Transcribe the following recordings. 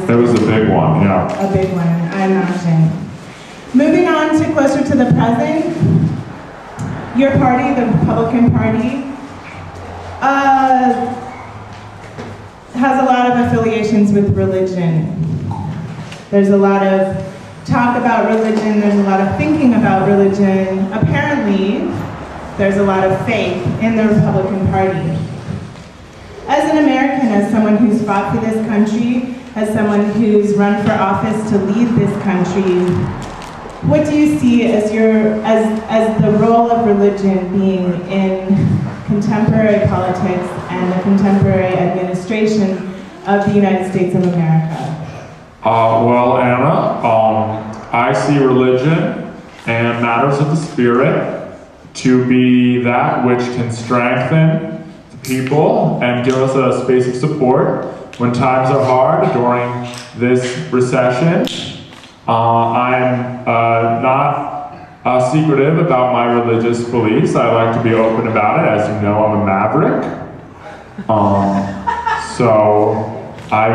It was a big one, yeah. A big one, I imagine. Moving on to closer to the present, your party, the Republican Party, has a lot of affiliations with religion. There's a lot of talk about religion, there's a lot of thinking about religion. Apparently, there's a lot of faith in the Republican Party. As an American, as someone who's fought for this country, as someone who's run for office to lead this country, what do you see as the role of religion being in contemporary politics and the contemporary administration of the United States of America? Well, Anna, I see religion and matters of the spirit to be that which can strengthen the people and give us a space of support when times are hard during this recession. I'm not secretive about my religious beliefs. I like to be open about it. As you know, I'm a maverick. So I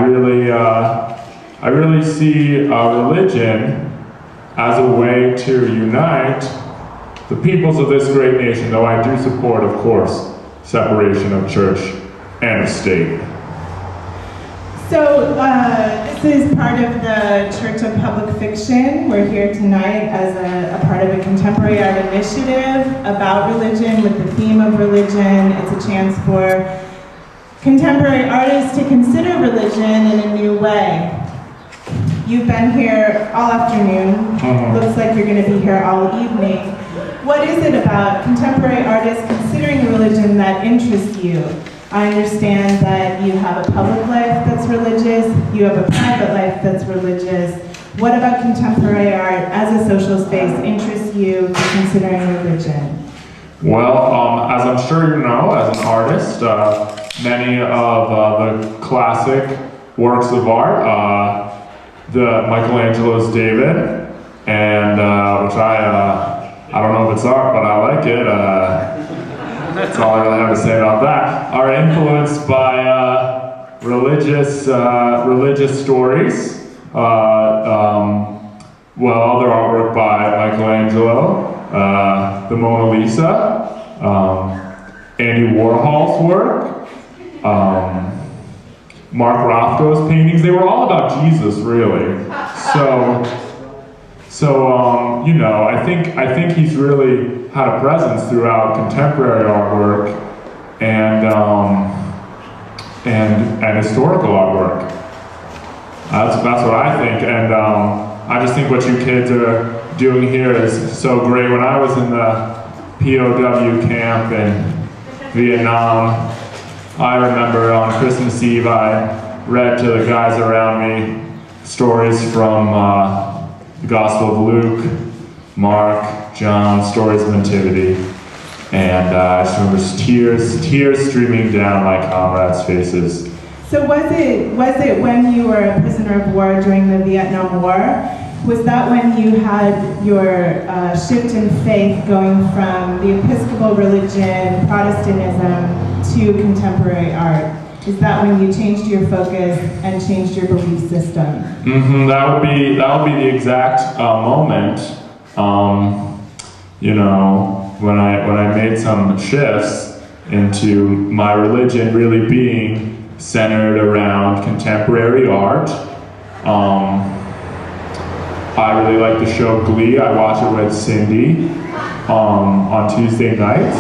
really see religion as a way to unite the peoples of this great nation, though I do support, of course, separation of church and of state. So this is part of the Church of Public Fiction. We're here tonight as a part of a contemporary art initiative about religion with the theme of religion. It's a chance for contemporary artists to consider religion in a new way. You've been here all afternoon. Looks like you're going to be here all evening. What is it about contemporary artists considering religion that interests you? I understand that you have a public life that's religious, you have a private life that's religious. What about contemporary art as a social space interests you in considering religion? Well, as I'm sure you know, as an artist, many of the classic works of art, the Michelangelo's David, and which I don't know if it's art, but I like it. That's all I really have to say about that. Are influenced by religious stories. Well, other artwork by Michelangelo, the Mona Lisa, Andy Warhol's work, Mark Rothko's paintings. They were all about Jesus, really. So you know, I think he's really had a presence throughout contemporary artwork and historical artwork. That's what I think, and I just think what you kids are doing here is so great. When I was in the POW camp in Vietnam, I remember on Christmas Eve I read to the guys around me stories from the Gospel of Luke, Mark, John, stories of nativity, and I just remember tears streaming down my comrades' faces. So was it when you were a prisoner of war during the Vietnam War? Was that when you had your shift in faith going from the Episcopal religion, Protestantism, to contemporary art? Is that when you changed your focus and changed your belief system? Mm-hmm. That would be the exact moment. You know, when I made some shifts into my religion really being centered around contemporary art. I really like the show Glee. I watch it with Cindy on Tuesday nights.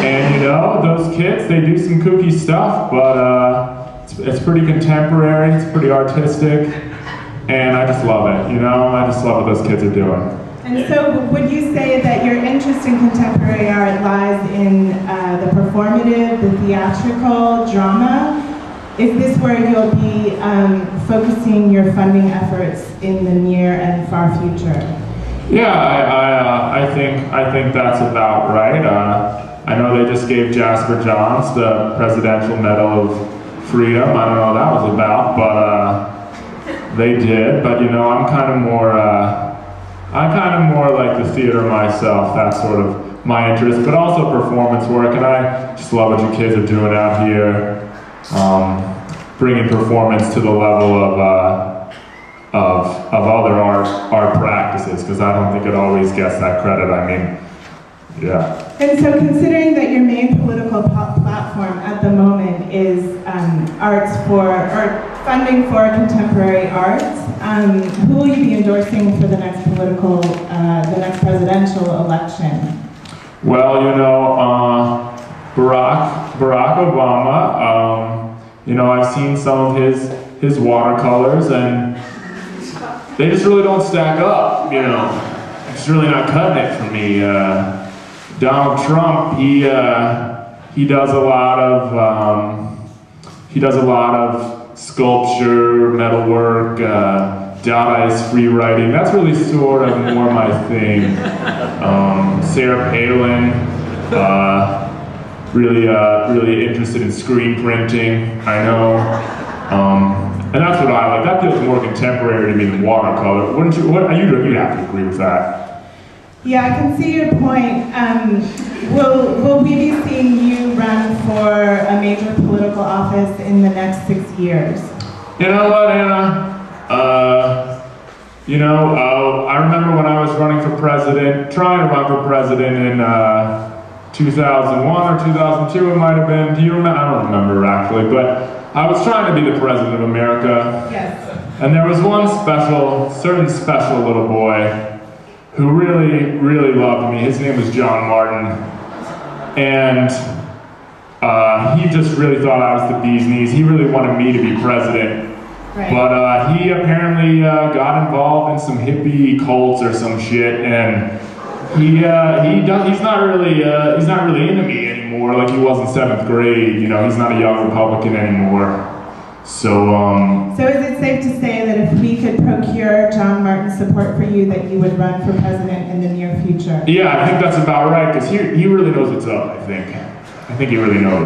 And you know, those kids, they do some kooky stuff, but it's pretty contemporary, it's pretty artistic, and I just love it, you know? I just love what those kids are doing. And so would you say that your interest in contemporary art lies in the performative, the theatrical, drama? Is this where you'll be focusing your funding efforts in the near and far future? Yeah, I think that's about right. I know they just gave Jasper Johns the Presidential Medal of Freedom. I don't know what that was about, but they did. But you know, I'm kind of more like the theater myself. That's sort of my interest, but also performance work. And I just love what you kids are doing out here, bringing performance to the level of other art practices, because I don't think it always gets that credit. I mean, yeah. And so considering that your main political platform at the moment is funding for contemporary arts, who will you be endorsing for the next presidential election? Well, you know, Barack Obama, you know, I've seen some of his watercolors, and they just really don't stack up, you know. It's really not cutting it for me. Donald Trump, he does a lot of sculpture, metalwork, Dadaist free writing. That's really sort of more my thing. Sarah Palin, really interested in screen printing, I know. And that's what I like. That feels more contemporary to me than watercolor. Wouldn't you? You'd have to agree with that. Yeah, I can see your point. Will we be seeing you run for a major political office in the next 6 years? You know what, Anna? I remember when I was trying to run for president in 2001 or 2002, it might have been. Do you remember? I don't remember actually, but I was trying to be the president of America. Yes. And there was one certain special little boy who really loved me. His name was John Martin. And he just really thought I was the bee's knees. He really wanted me to be president. Right. But he apparently got involved in some hippie cults or some shit, and he's not really into me anymore like he was in 7th grade. You know, he's not a young Republican anymore. So is it safe to say that if we could procure John Martin's support for you, that you would run for president in the near future? Yeah, I think that's about right, because he really knows what's up, I think he really knows.